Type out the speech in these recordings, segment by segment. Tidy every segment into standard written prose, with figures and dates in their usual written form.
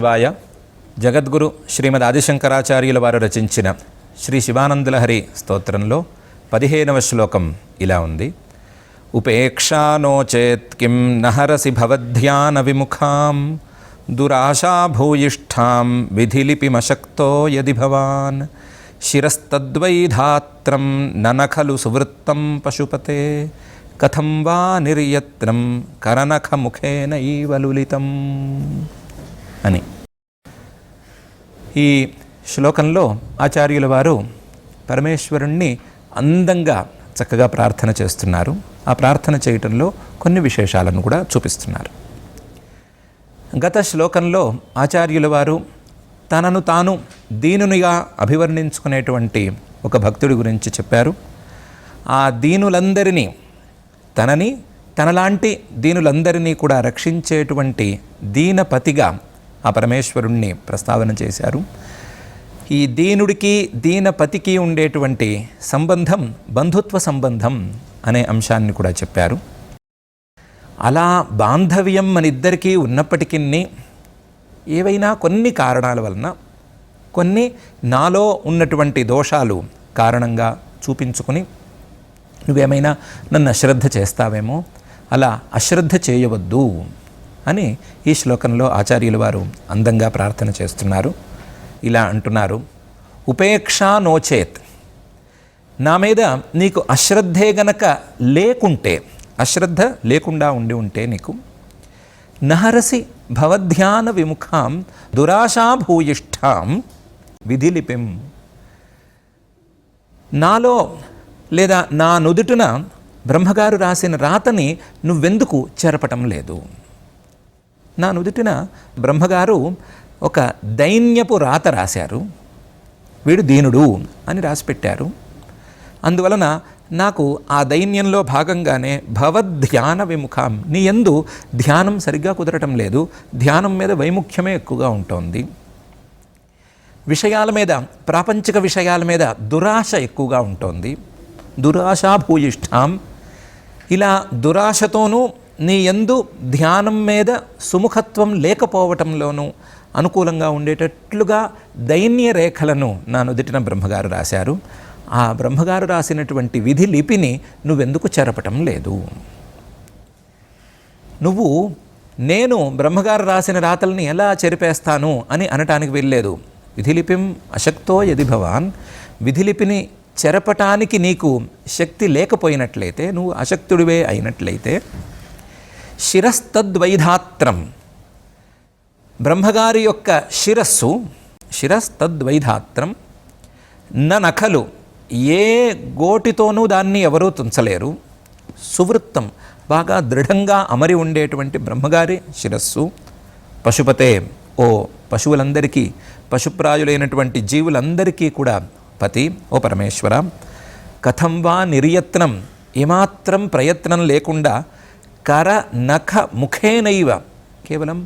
శివాయ జగద్గురు శ్రీమద్ ఆదిశంకరాచార్యుల వారు రచించిన శ్రీ శివానందలహరి స్తోత్రంలో 15వ శ్లోకం ఇలా ఉంది. ఉపేక్షా నోచేత్ కిం నహరసి భవధ్యాన విముఖాం దురాశా భూయిష్ఠాం విధిలిపిమశక్తో యది భవాన్ శిరస్తద్వైధాత్రం నన ఖలు సువృత్తం పశుపతే కథం వా నిర్యత్నం కరనఖముఖేనైవ లులితం అని. ఈ శ్లోకంలో ఆచార్యుల వారు పరమేశ్వరుణ్ణి అందంగా చక్కగా ప్రార్థన చేస్తున్నారు. ఆ ప్రార్థన చేయటంలో కొన్ని విశేషాలను కూడా చూపిస్తున్నారు. గత శ్లోకంలో ఆచార్యుల వారు తనను తాను దీనునిగా అభివర్ణించుకునేటువంటి ఒక భక్తుడి గురించి చెప్పారు. ఆ దీనులందరినీ తనలాంటి దీనులందరినీ కూడా రక్షించేటువంటి దీనపతిగా ఆ పరమేశ్వరుణ్ణి ప్రస్తావన చేశారు. ఈ దీనుడికి దీనపతికి ఉండేటువంటి సంబంధం బంధుత్వ సంబంధం అనే అంశాన్ని కూడా చెప్పారు. అలా బాంధవ్యం మనిద్దరికీ ఉన్నప్పటికీ ఏవైనా కొన్ని కారణాల వలన కొన్ని నాలో ఉన్నటువంటి దోషాలు కారణంగా చూపించుకుని నువ్వేమైనా నన్ను అశ్రద్ధ చేస్తావేమో, అలా అశ్రద్ధ చేయవద్దు అని ఈ శ్లోకంలో ఆచార్యుల వారు అందంగా ప్రార్థన చేస్తున్నారు. ఇలా అంటున్నారు, ఉపేక్షా నోచేత్, నా మీద నీకు అశ్రద్ధే గనక లేకుంటే, అశ్రద్ధ లేకుండా ఉంటే నీకు నహరసి భవధ్యాన విముఖాం దురాశా భూయిష్ఠాం విధిలిపిం, నాలో లేదా నా నుదుటిన బ్రహ్మగారు రాసిన రాతని నువ్వెందుకు చెరపటం లేదు? నా నుదుటిన బ్రహ్మగారు ఒక దైన్యపు రాత రాశారు, వీడు దీనుడు అని రాసిపెట్టారు. అందువలన నాకు ఆ దైన్యంలో భాగంగానే భవధ్యాన విముఖాం, నీ యందు ధ్యానం సరిగ్గా కుదరటం లేదు, ధ్యానం మీద వైముఖ్యమే ఎక్కువగా ఉంటుంది, విషయాల మీద, ప్రాపంచిక విషయాల మీద దురాశ ఎక్కువగా ఉంటుంది, దురాశా భూయిష్ఠాం, ఇలా దురాశతోనూ నీ యందు ధ్యానం మీద సుముఖత్వం లేకపోవటంలోనూ అనుకూలంగా ఉండేటట్లుగా దైన్య రేఖలను నా నుదిటిన బ్రహ్మగారు రాశారు. ఆ బ్రహ్మగారు రాసినటువంటి విధి లిపిని నువ్వెందుకు చెరపటం లేదు? నువ్వు నేను బ్రహ్మగారు రాసిన రాతల్ని ఎలా చెరిపేస్తాను అని అనటానికి వెళ్ళలేదు. విధిలిపిం అశక్తో యది భవాన్, విధిలిపిని చెరపటానికి నీకు శక్తి లేకపోయినట్లయితే, నువ్వు అశక్తుడివే అయినట్లయితే, శిరస్తద్వైధాత్రం, బ్రహ్మగారి యొక్క శిరస్సు, శిరస్తద్వైధాత్రం, నఖలు, ఏ గోటితోనూ దాన్ని ఎవరూ తుంచలేరు, సువృత్తం, బాగా దృఢంగా అమరి ఉండేటువంటి బ్రహ్మగారి శిరస్సు, పశుపతే, ఓ పశువులందరికీ, పశుప్రాయులైనటువంటి జీవులందరికీ కూడా పతి, ఓ పరమేశ్వర, కథం వా నిర్యత్నం, ఏమాత్రం ప్రయత్నం లేకుండా, కర నఖ ముఖేనైవ, కేవలం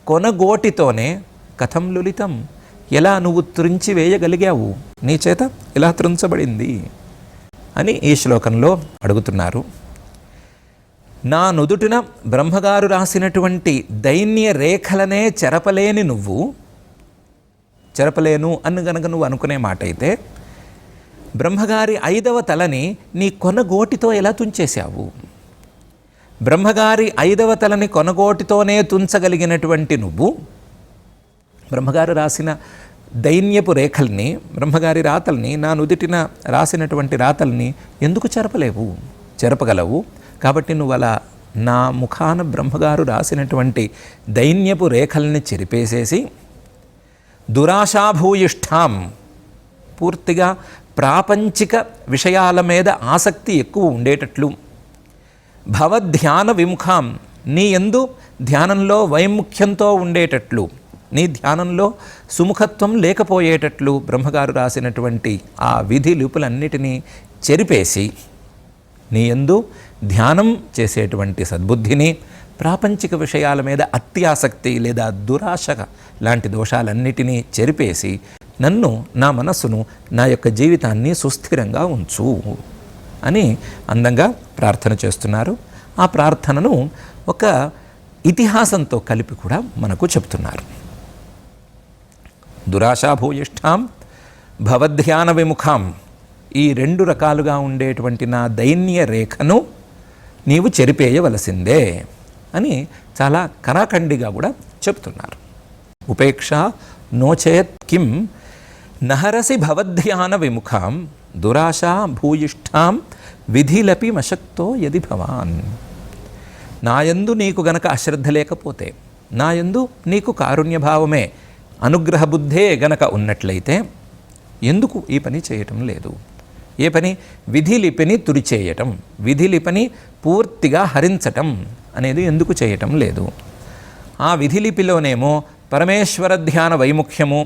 కొనగోటితోనే, కథం లులితం, ఎలా నువ్వు త్రుంచి వేయగలిగావు, నీ చేత ఎలా త్రుంచబడింది అని ఈ శ్లోకంలో అడుగుతున్నారు. నా నుదుటిన బ్రహ్మగారు రాసినటువంటి దైన్య రేఖలనే చెరపలేని నువ్వు, చెరపలేను అని గనక నువ్వు అనుకునే మాట అయితే, బ్రహ్మగారి 5వ తలని నీ కొనగోటితో ఎలా తుంచేశావు? బ్రహ్మగారి 5వ తలని కొనగోటితోనే తుంచగలిగినటువంటి నువ్వు బ్రహ్మగారు రాసిన దైన్యపు రేఖల్ని, బ్రహ్మగారి రాతల్ని, నా నుదిటిన రాసినటువంటి రాతల్ని ఎందుకు చెరపలేవు? చెరపగలవు. కాబట్టి నువ్వు అలా నా ముఖాన బ్రహ్మగారు రాసినటువంటి దైన్యపు రేఖల్ని చెరిపేసేసి, దురాశాభూయిష్ఠాం, పూర్తిగా ప్రాపంచిక విషయాల మీద ఆసక్తి ఎక్కువ ఉండేటట్లు, భవధ్యాన విముఖాం, నీ యందు ధ్యానంలో వైముఖ్యంతో ఉండేటట్లు, నీ ధ్యానంలో సుముఖత్వం లేకపోయేటట్లు బ్రహ్మగారు రాసినటువంటి ఆ విధి లిపులన్నిటినీ చెరిపేసి, నీ యందు ధ్యానం చేసేటువంటి సద్బుద్ధిని, ప్రాపంచిక విషయాల మీద అత్యాసక్తి లేదా దురాశ లాంటి దోషాలన్నిటినీ చెరిపేసి, నన్ను, నా మనస్సును, నా యొక్క జీవితాన్ని సుస్థిరంగా ఉంచు అని అందంగా ప్రార్థన చేస్తున్నారు. ఆ ప్రార్థనను ఒక ఇతిహాసంతో కలిపి కూడా మనకు చెప్తున్నారు. దురాశాభూయిష్టాం భవధ్యాన విముఖాం, ఈ 2 రకాలుగా ఉండేటువంటి నా దైన్య రేఖను నీవు చెరిపేయవలసిందే అని చాలా కరాఖండిగా కూడా చెప్తున్నారు. ఉపేక్ష నోచేత్ కిం నహరసి భవధ్యాన విముఖాం దురాశా భూయిష్టాం విధిలపి మశక్తో యది భవాన్. నాయందు నీకు గనక అశ్రద్ధ లేకపోతే, నాయందు నీకు కారుణ్యభావమే అనుగ్రహ బుద్ధే గనక ఉన్నట్లయితే ఎందుకు ఈ పని చేయటం లేదు? ఏ పని? విధిలిపిని తుడిచేయటం, విధిలిపిని పూర్తిగా హరించటం అనేది ఎందుకు చేయటం లేదు? ఆ విధిలిపిలోనేమో పరమేశ్వర ధ్యాన వైముఖ్యము,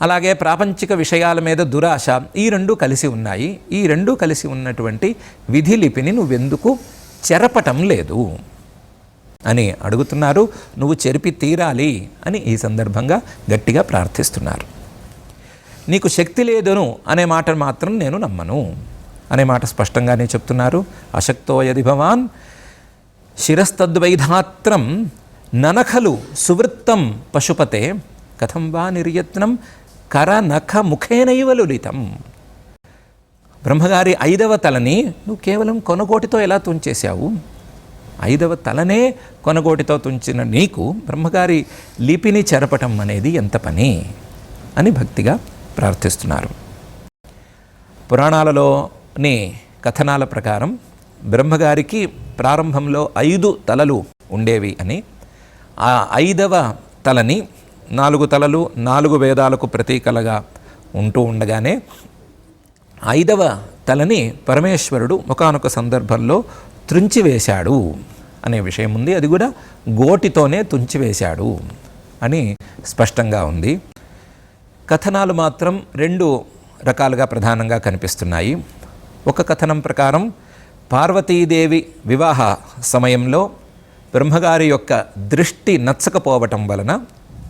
అలాగే ప్రాపంచిక విషయాల మీద దురాశ, ఈ 2 కలిసి ఉన్నాయి. ఈ 2 కలిసి ఉన్నటువంటి విధిలిపిని నువ్వెందుకు చెరపటం లేదు అని అడుగుతున్నారు. నువ్వు చెరిపి తీరాలి అని ఈ సందర్భంగా గట్టిగా ప్రార్థిస్తున్నారు. నీకు శక్తి లేదును అనే మాట మాత్రం నేను నమ్మను అనే మాట స్పష్టంగానే చెప్తున్నారు. అశక్తో యది భవాన్ శిరస్తద్వైధాత్రం ననఖలు సువృత్తం పశుపతే కథం వా నిర్యత్నం కర నఖ ముఖేనైవ లులితం. బ్రహ్మగారి 5వ తలని నువ్వు కేవలం కొనగోటితో ఎలా తుంచేశావు? 5వ తలనే కొనగోటితో తుంచిన నీకు బ్రహ్మగారి లిపిని చెరపటం అనేది ఎంత పని అని భక్తిగా ప్రార్థిస్తున్నారు. పురాణాలలోని కథనాల ప్రకారం బ్రహ్మగారికి ప్రారంభంలో 5 తలలు ఉండేవి అని, ఆ 5వ తలని 4 తలలు 4 వేదాలకు ప్రతీకలుగా ఉంటూ ఉండగానే 5వ తలని పరమేశ్వరుడు ఒకానొక సందర్భంలో త్రుంచివేశాడు అనే విషయం ఉంది. అది కూడా గోటితోనే తుంచివేశాడు అని స్పష్టంగా ఉంది. కథనాలు మాత్రం 2 రకాలుగా ప్రధానంగా కనిపిస్తున్నాయి. ఒక కథనం ప్రకారం పార్వతీదేవి వివాహ సమయంలో బ్రహ్మగారి యొక్క దృష్టి నచ్చకపోవటం వలన,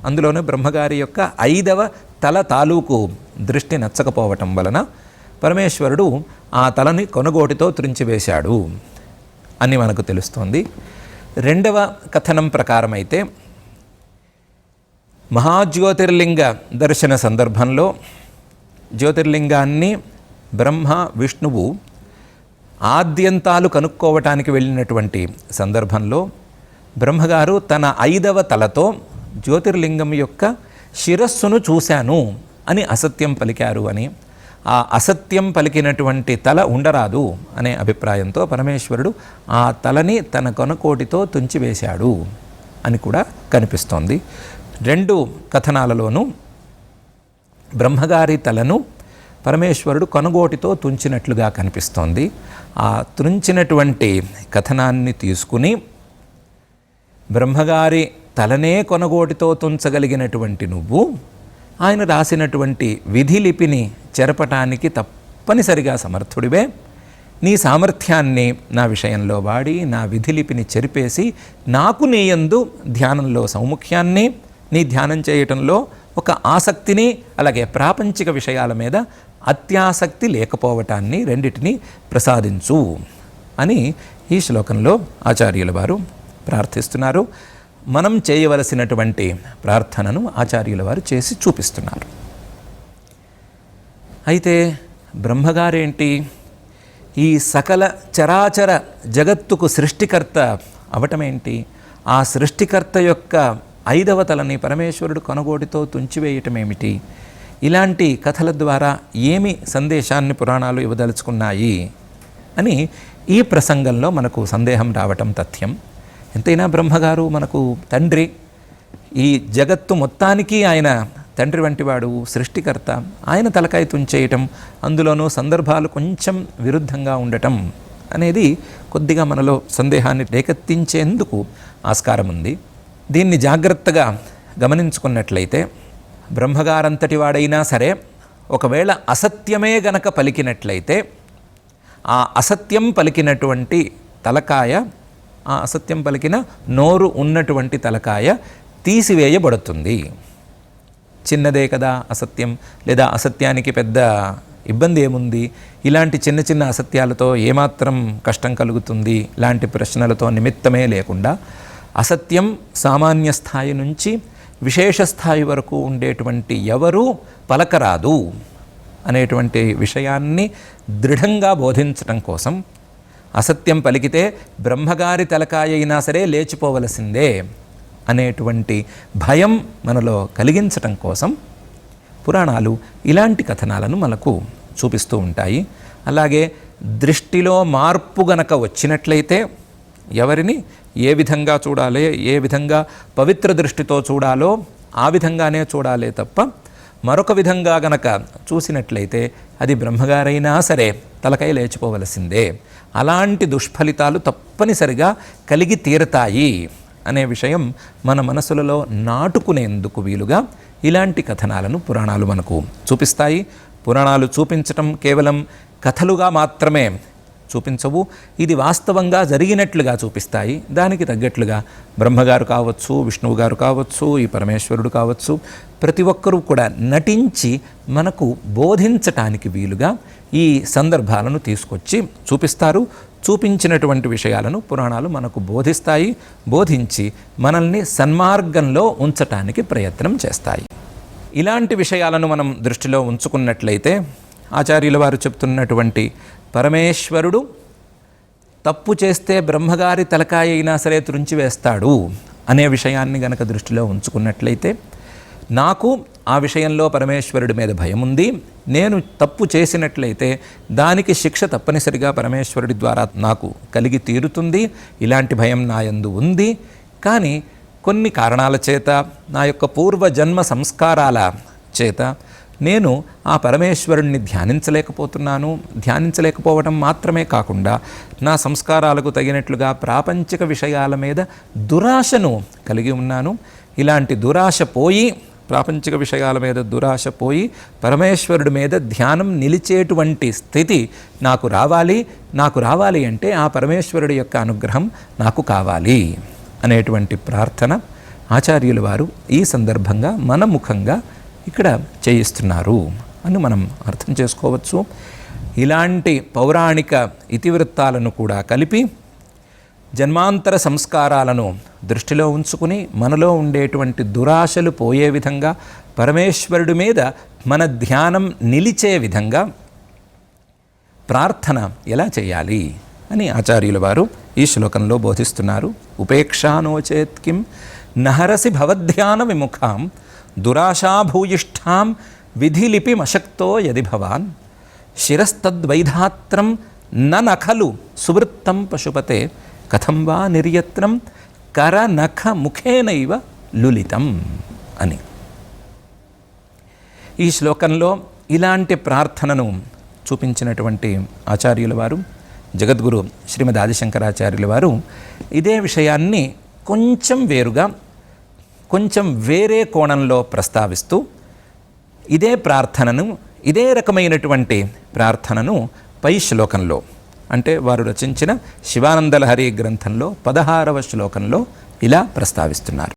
అందులోనే బ్రహ్మగారి యొక్క 5వ తల తాలూకు దృష్టి నచ్చకపోవటం వలన పరమేశ్వరుడు ఆ తలని కొనగోటితో త్రుంచివేశాడు అని మనకు తెలుస్తోంది. 2వ కథనం ప్రకారం అయితే మహాజ్యోతిర్లింగ దర్శన సందర్భంలో జ్యోతిర్లింగాన్ని బ్రహ్మ విష్ణువు ఆద్యంతాలు కనుక్కోవటానికి వెళ్ళినటువంటి సందర్భంలో బ్రహ్మగారు తన 5వ తలతో జ్యోతిర్లింగం యొక్క శిరస్సును చూశాను అని అసత్యం పలికారు అని, ఆ అసత్యం పలికినటువంటి తల ఉండరాదు అనే అభిప్రాయంతో పరమేశ్వరుడు ఆ తలని తన కొనకోటితో తుంచివేశాడు అని కూడా కనిపిస్తోంది. 2 కథనాలలోనూ బ్రహ్మగారి తలను పరమేశ్వరుడు కొనగోటితో తుంచినట్లుగా కనిపిస్తోంది. ఆ తుంచినటువంటి కథనాన్ని తీసుకుని బ్రహ్మగారి తలనే కొనగోటితో తుంచగలిగినటువంటి నువ్వు ఆయన రాసినటువంటి విధిలిపిని చెరపటానికి తప్పనిసరిగా సమర్థుడివే. నీ సామర్థ్యాన్ని నా విషయంలో వాడి నా విధిలిపిని చెరిపేసి నాకు నీ యందు ధ్యానంలో సౌముఖ్యాన్ని, నీ ధ్యానం చేయటంలో ఒక ఆసక్తిని, అలాగే ప్రాపంచిక విషయాల మీద అత్యాసక్తి లేకపోవటాన్ని రెండిటిని ప్రసాదించు అని ఈ శ్లోకంలో ఆచార్యుల వారు ప్రార్థిస్తున్నారు. మనం చేయవలసినటువంటి ప్రార్థనను ఆచార్యుల వారు చేసి చూపిస్తున్నారు. అయితే బ్రహ్మగారేంటి ఈ సకల చరాచర జగత్తుకు సృష్టికర్త అవటమేంటి? ఆ సృష్టికర్త యొక్క 5వ తలని పరమేశ్వరుడు కొనగోటితో తుంచివేయటం ఏమిటి? ఇలాంటి కథల ద్వారా ఏమి సందేశాన్ని పురాణాలు ఇవ్వదలుచుకున్నాయి అని ఈ ప్రసంగంలో మనకు సందేహం రావటం తథ్యం. ఎంతైనా బ్రహ్మగారు మనకు తండ్రి, ఈ జగత్తు మొత్తానికి ఆయన తండ్రి వంటివాడు, సృష్టికర్త. ఆయన తలకాయ తుంచేయటం, అందులోనూ సందర్భాలు కొంచెం విరుద్ధంగా ఉండటం అనేది కొద్దిగా మనలో సందేహాన్ని రేకెత్తించేందుకు ఆస్కారం ఉంది. దీన్ని జాగ్రత్తగా గమనించుకున్నట్లయితే బ్రహ్మగారంతటి వాడైనా సరే ఒకవేళ అసత్యమే గనక పలికినట్లయితే ఆ అసత్యం పలికినటువంటి తలకాయ, ఆ అసత్యం పలికిన నోరు ఉన్నటువంటి తలకాయ తీసివేయబడుతుంది. చిన్నదే కదా అసత్యం, లేదా అసత్యానికి పెద్ద ఇబ్బంది ఏముంది, ఇలాంటి చిన్న చిన్న అసత్యాలతో ఏమాత్రం కష్టం కలుగుతుంది లాంటి ప్రశ్నలతో నిమిత్తమే లేకుండా అసత్యం సామాన్య స్థాయి నుంచి విశేష స్థాయి వరకు ఉండేటువంటి ఎవరూ పలకరాదు అనేటువంటి విషయాన్ని దృఢంగా బోధించటం కోసం, అసత్యం పలికితే బ్రహ్మగారి తలకాయ అయినా సరే లేచిపోవలసిందే అనేటువంటి భయం మనలో కలిగించటం కోసం పురాణాలు ఇలాంటి కథనాలను మనకు చూపిస్తూ ఉంటాయి. అలాగే దృష్టిలో మార్పు గనక వచ్చినట్లయితే ఎవరిని ఏ విధంగా చూడాలి, ఏ విధంగా పవిత్ర దృష్టితో చూడాలో ఆ విధంగానే చూడాలే తప్ప మరొక విధంగా గనక చూసినట్లయితే అది బ్రహ్మగారైనా సరే తలకై లేచిపోవలసిందే. అలాంటి దుష్ఫలితాలు తప్పనిసరిగా కలిగి తీరతాయి అనే విషయం మన మనసులలో నాటుకునేందుకు వీలుగా ఇలాంటి కథనాలను పురాణాలు మనకు చూపిస్తాయి. పురాణాలు చూపించటం కేవలం కథలుగా మాత్రమే చూపించవు, ఇది వాస్తవంగా జరిగినట్లుగా చూపిస్తాయి. దానికి తగ్గట్లుగా బ్రహ్మగారు కావచ్చు, విష్ణువు గారు కావచ్చు, ఈ పరమేశ్వరుడు కావచ్చు, ప్రతి ఒక్కరూ కూడా నటించి మనకు బోధించటానికి వీలుగా ఈ సందర్భాలను తీసుకొచ్చి చూపిస్తారు. చూపించినటువంటి విషయాలను పురాణాలు మనకు బోధిస్తాయి, బోధించి మనల్ని సన్మార్గంలో ఉంచటానికి ప్రయత్నం చేస్తాయి. ఇలాంటి విషయాలను మనం దృష్టిలో ఉంచుకున్నట్లయితే ఆచార్యుల వారు చెప్తున్నటువంటి పరమేశ్వరుడు తప్పు చేస్తే బ్రహ్మగారి తలకాయ అయినా సరే త్రుంచివేస్తాడు అనే విషయాన్ని గనక దృష్టిలో ఉంచుకున్నట్లయితే, నాకు ఆ విషయంలో పరమేశ్వరుడి మీద భయం ఉంది, నేను తప్పు చేసినట్లయితే దానికి శిక్ష తప్పనిసరిగా పరమేశ్వరుడి ద్వారా నాకు కలిగి తీరుతుంది, ఇలాంటి భయం నా యందు ఉంది. కానీ కొన్ని కారణాల చేత, నా యొక్క పూర్వజన్మ సంస్కారాల చేత నేను ఆ పరమేశ్వరుణ్ణి ధ్యానించలేకపోతున్నాను. ధ్యానించలేకపోవడం మాత్రమే కాకుండా నా సంస్కారాలకు తగినట్లుగా ప్రాపంచిక విషయాల మీద దురాశను కలిగి ఉన్నాను. ఇలాంటి దురాశ పోయి, ప్రాపంచిక విషయాల మీద దురాశ పోయి పరమేశ్వరుడి మీద ధ్యానం నిలిచేటువంటి స్థితి నాకు రావాలి. నాకు రావాలి అంటే ఆ పరమేశ్వరుడి యొక్క అనుగ్రహం నాకు కావాలి అనేటువంటి ప్రార్థన ఆచార్యుల వారు ఈ సందర్భంగా మన ముఖంగా ఇక్కడ చేయిస్తున్నారు అని మనం అర్థం చేసుకోవచ్చు. ఇలాంటి పౌరాణిక ఇతివృత్తాలను కూడా కలిపి జన్మాంతర సంస్కారాలను దృష్టిలో ఉంచుకుని మనలో ఉండేటువంటి దురాశలు పోయే విధంగా, పరమేశ్వరుడి మీద మన ధ్యానం నిలిచే విధంగా ప్రార్థన ఎలా చేయాలి అని ఆచార్యుల వారు ఈ శ్లోకంలో బోధిస్తున్నారు. ఉపేక్షానోచేత్ కిం నహరసి భవధ్యాన విముఖాం దురాశాభూయిష్ఠాం విధిలిపిమశక్తో యది భవాన్ శిరస్తద్వైధాత్రం నఖలు సువృత్తం పశుపతే కథం వా నిర్యత్నం కరనఖ ముఖేనైవ లులితం అని. ఈ శ్లోకంలో ఇలాంటి ప్రార్థనను చూపించినటువంటి ఆచార్యుల వారు, జగద్గురు శ్రీమద్ ఆదిశంకరాచార్యుల వారు ఇదే విషయాన్ని కొంచెం వేరుగా, కొంచెం వేరే కోణంలో ప్రస్తావిస్తూ ఇదే ప్రార్థనను, ఇదే రకమైనటువంటి ప్రార్థనను పై శ్లోకంలో, అంటే వారు రచించిన శివానందలహరి గ్రంథంలో 16వ శ్లోకంలో ఇలా ప్రస్తావిస్తున్నారు.